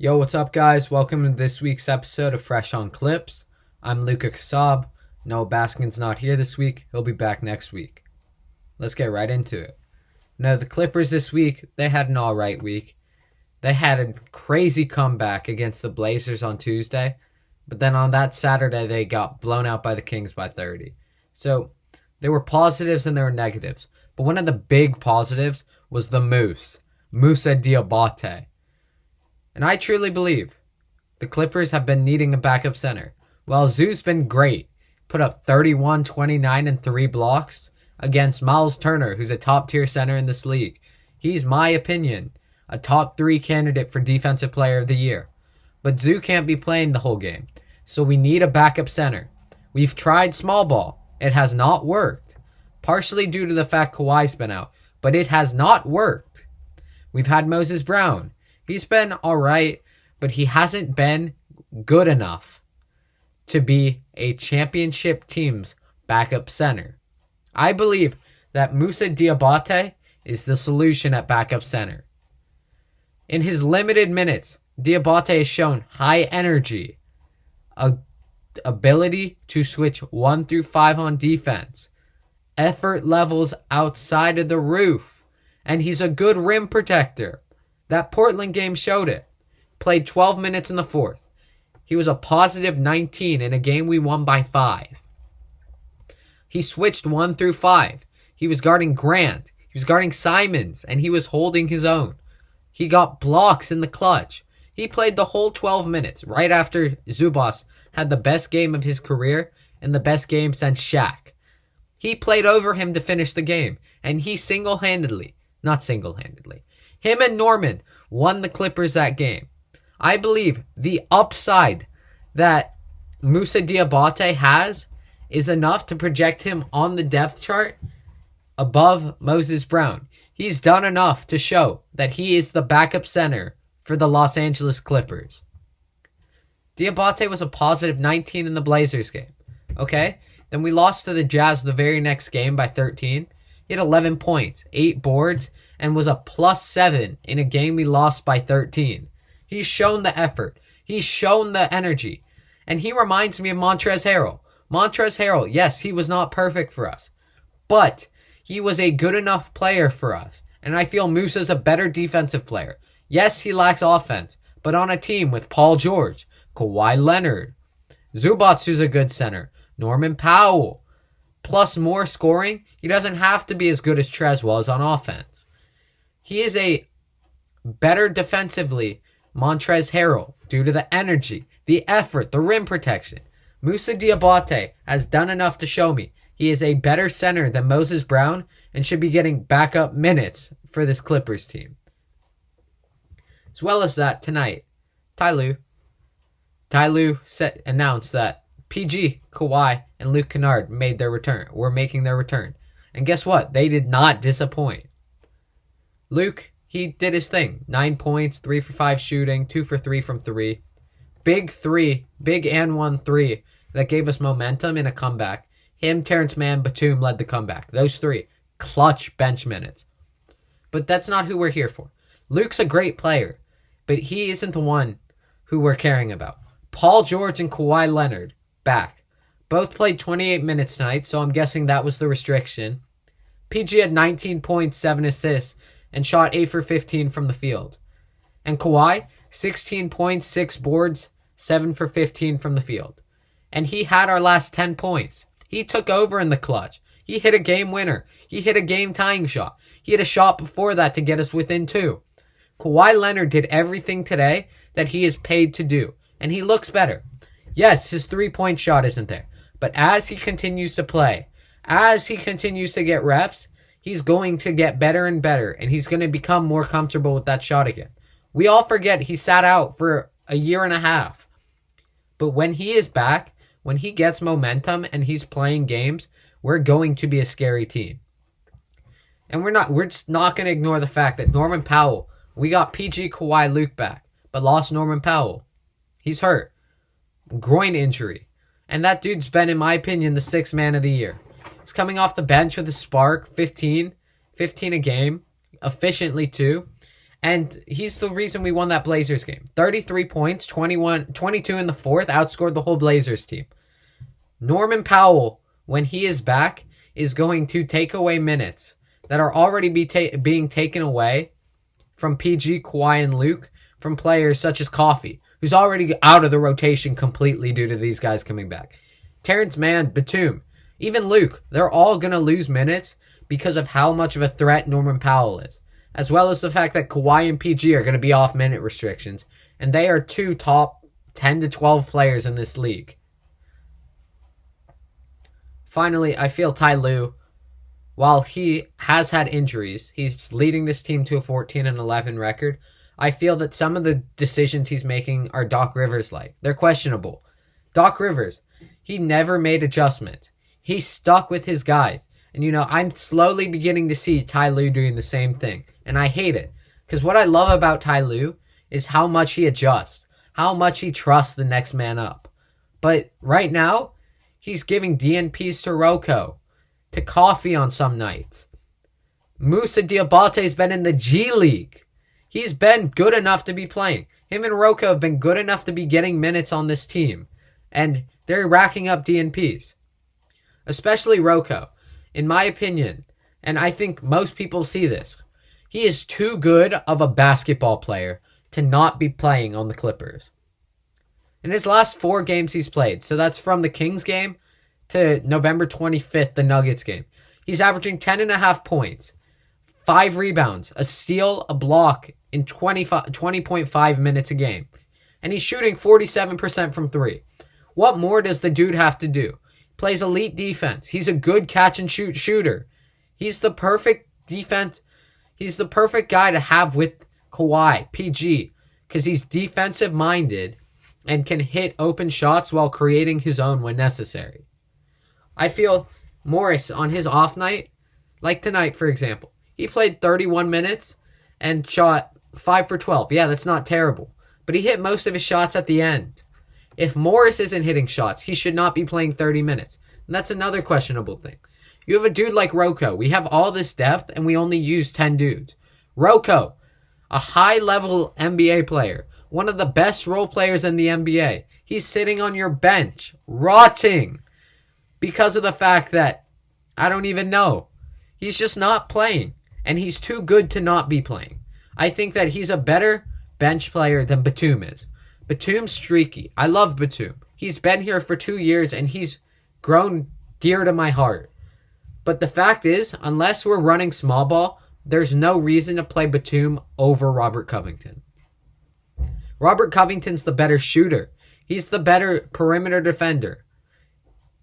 Yo, what's up, guys? Welcome to this week's episode of Fresh on Clips. I'm Luca Kassab. Noah Baskin's not here this week. He'll be back next week. Let's get right into it. Now, the Clippers this week, they had an alright week. They had a crazy comeback against the Blazers on Tuesday, but then on that Saturday, they got blown out by the Kings by 30. So, there were positives and there were negatives. But one of the big positives was the Moussa Diabate. And I truly believe the Clippers have been needing a backup center. While Zoo's been great, put up 31, 29, and 3 blocks against Miles Turner, who's a top-tier center in this league. He's, my opinion, a top 3 candidate for Defensive Player of the Year. But Zoo can't be playing the whole game, so we need a backup center. We've tried small ball. It has not worked, partially due to the fact Kawhi's been out, but it has not worked. We've had Moses Brown. He's been alright, but he hasn't been good enough to be a championship team's backup center. I believe that Moussa Diabate is the solution at backup center. In his limited minutes, Diabate has shown high energy, ability to switch 1 through 5 on defense, effort levels outside of the roof, and he's a good rim protector. That Portland game showed it. Played 12 minutes in the fourth. He was a positive 19 in a game we won by 5. He switched 1 through 5. He was guarding Grant. He was guarding Simons, and he was holding his own. He got blocks in the clutch. He played the whole 12 minutes right after Zubac had the best game of his career and the best game since Shaq. He played over him to finish the game, and he him and Norman won the Clippers that game. I believe the upside that Moussa Diabate has is enough to project him on the depth chart above Moses Brown. He's done enough to show that he is the backup center for the Los Angeles Clippers. Diabate was a positive 19 in the Blazers game. Okay? Then we lost to the Jazz the very next game by 13. He had 11 points, 8 boards, and was a +7 in a game we lost by 13. He's shown the effort. He's shown the energy. And he reminds me of Montrezl Harrell. Montrezl Harrell, yes, he was not perfect for us. But he was a good enough player for us. And I feel Moussa's a better defensive player. Yes, he lacks offense. But on a team with Paul George, Kawhi Leonard, Zubac, who's a good center, Norman Powell, plus more scoring, he doesn't have to be as good as Trez was on offense. He is a better defensively Montrezl Harrell due to the energy, the effort, the rim protection. Moussa Diabate has done enough to show me he is a better center than Moses Brown and should be getting backup minutes for this Clippers team. As well as that, tonight, Ty Lue announced that PG, Kawhi, and Luke Kennard were making their return. And guess what? They did not disappoint. Luke, he did his thing. 9 points, 3 for 5 shooting, 2 for 3 from 3. Big and 1 3 that gave us momentum in a comeback. Him, Terrence Mann, Batum led the comeback. Those 3, clutch bench minutes. But that's not who we're here for. Luke's a great player, but he isn't the one who we're caring about. Paul George and Kawhi Leonard, back. Both played 28 minutes tonight, so I'm guessing that was the restriction. PG had 19 points, 7 assists, and shot 8 for 15 from the field. And Kawhi, 16 points, 6 boards, 7 for 15 from the field. And he had our last 10 points. He took over in the clutch. He hit a game winner. He hit a game-tying shot. He hit a shot before that to get us within 2. Kawhi Leonard did everything today that he is paid to do, and he looks better. Yes, his 3-point shot isn't there, but as he continues to play, as he continues to get reps, he's going to get better and better, and he's going to become more comfortable with that shot again. We all forget he sat out for a year and a half. But when he is back, when he gets momentum and he's playing games, we're going to be a scary team. And we're just not going to ignore the fact that Norman Powell, we got PG, Kawhi, Luke back, but lost Norman Powell. He's hurt. Groin injury. And that dude's been, in my opinion, the 6th man of the year. He's coming off the bench with a spark, 15 a game, efficiently too. And he's the reason we won that Blazers game. 33 points, 22 in the fourth, outscored the whole Blazers team. Norman Powell, when he is back, is going to take away minutes that are already being taken away from PG, Kawhi, and Luke from players such as Coffee, who's already out of the rotation completely due to these guys coming back. Terrence Mann, Batum, even Luke, they're all going to lose minutes because of how much of a threat Norman Powell is, as well as the fact that Kawhi and PG are going to be off minute restrictions, and they are two top 10 to 12 players in this league. Finally, I feel Ty Lue, while he has had injuries, he's leading this team to a 14-11 record. I feel that some of the decisions he's making are Doc Rivers-like. They're questionable. Doc Rivers, he never made adjustments. He stuck with his guys. And, I'm slowly beginning to see Ty Lue doing the same thing. And I hate it. Because what I love about Ty Lue is how much he adjusts. How much he trusts the next man up. But right now, he's giving DNPs to Rocco, to Coffee on some nights. Moussa Diabate's been in the G League. He's been good enough to be playing. Him and Rocco have been good enough to be getting minutes on this team. And they're racking up DNPs. Especially Rocco. In my opinion, and I think most people see this, he is too good of a basketball player to not be playing on the Clippers. In his last 4 games he's played, so that's from the Kings game to November 25th, the Nuggets game, he's averaging 10.5 points, 5 rebounds, a steal, a block in 20.5 minutes a game. And he's shooting 47% from 3. What more does the dude have to do? Plays elite defense. He's a good catch and shoot shooter. He's the perfect defense. He's the perfect guy to have with Kawhi, PG, because he's defensive minded and can hit open shots while creating his own when necessary. I feel Morris on his off night, like tonight for example, he played 31 minutes and shot 5 for 12. Yeah, that's not terrible. But he hit most of his shots at the end. If Morris isn't hitting shots, he should not be playing 30 minutes. And that's another questionable thing. You have a dude like Rocco. We have all this depth and we only use 10 dudes. Rocco, a high-level NBA player, one of the best role players in the NBA. He's sitting on your bench, rotting, because of the fact that, I don't even know, he's just not playing. And he's too good to not be playing. I think that he's a better bench player than Batum is. Batum's streaky. I love Batum. He's been here for 2 years and he's grown dear to my heart. But the fact is, unless we're running small ball, there's no reason to play Batum over Robert Covington. Robert Covington's the better shooter. He's the better perimeter defender.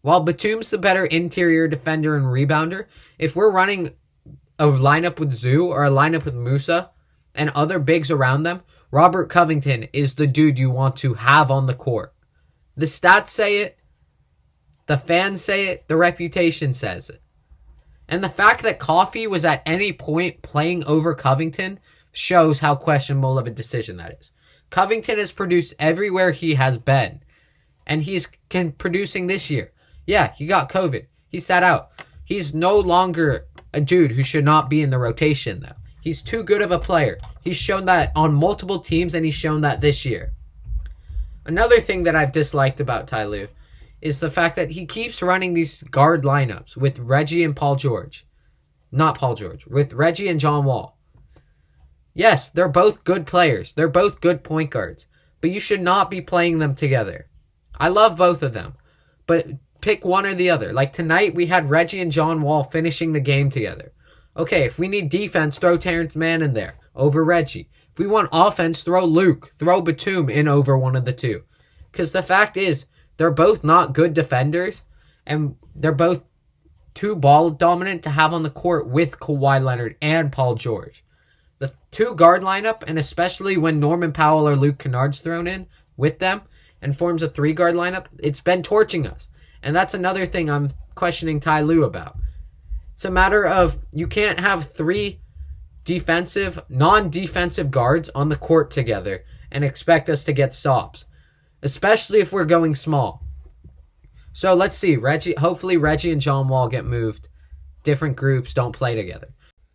While Batum's the better interior defender and rebounder, if we're running a lineup with Zoo or a lineup with Moussa and other bigs around them, Robert Covington is the dude you want to have on the court. The stats say it. The fans say it. The reputation says it. And the fact that Coffee was at any point playing over Covington shows how questionable of a decision that is. Covington has produced everywhere he has been. And he's producing this year. Yeah, he got COVID. He sat out. He's no longer a dude who should not be in the rotation, though. He's too good of a player. He's shown that on multiple teams, and he's shown that this year. Another thing that I've disliked about Ty Lue is the fact that he keeps running these guard lineups with Reggie and Paul George. Not Paul George. With Reggie and John Wall. Yes, they're both good players. They're both good point guards. But you should not be playing them together. I love both of them. But pick one or the other. Like tonight, we had Reggie and John Wall finishing the game together. Okay, if we need defense, throw Terrence Mann in there over Reggie. If we want offense, throw Luke. Throw Batum in over one of the two. Because the fact is, they're both not good defenders. And they're both too ball dominant to have on the court with Kawhi Leonard and Paul George. The 2 guard lineup, and especially when Norman Powell or Luke Kennard's thrown in with them and forms a 3 guard lineup, it's been torching us. And that's another thing I'm questioning Ty Lue about. It's a matter of you can't have 3 defensive, non-defensive guards on the court together and expect us to get stops, especially if we're going small. So let's see. Hopefully Reggie and John Wall get moved. Different groups don't play together.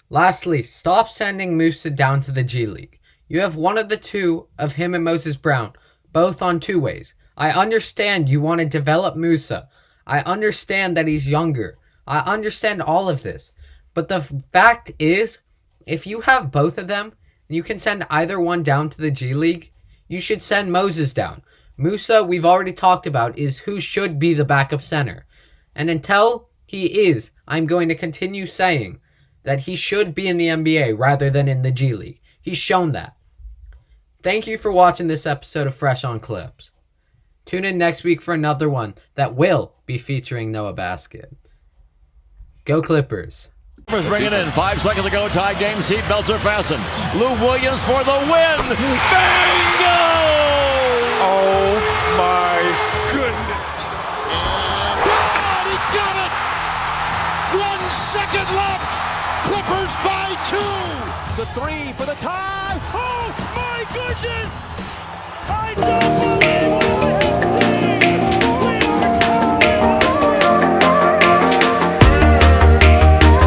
Lastly, stop sending Moussa down to the G League. You have one of the two of him and Moses Brown, both on two ways. I understand you want to develop Moussa. I understand that he's younger. I understand all of this. But the fact is, if you have both of them, and you can send either one down to the G League, you should send Moses down. Moussa, we've already talked about, is who should be the backup center. And until he is, I'm going to continue saying that he should be in the NBA rather than in the G League. He's shown that. Thank you for watching this episode of Fresh on Clips. Tune in next week for another one that will be featuring Noah Basket. Go Clippers. Clippers bring it in. 5 seconds to go. Tie game. Seatbelts are fastened. Lou Williams for the win. Bingo! Oh my goodness. God, he got it! 1 second left. Clippers by 2. The three for the tie. Oh my goodness! I don't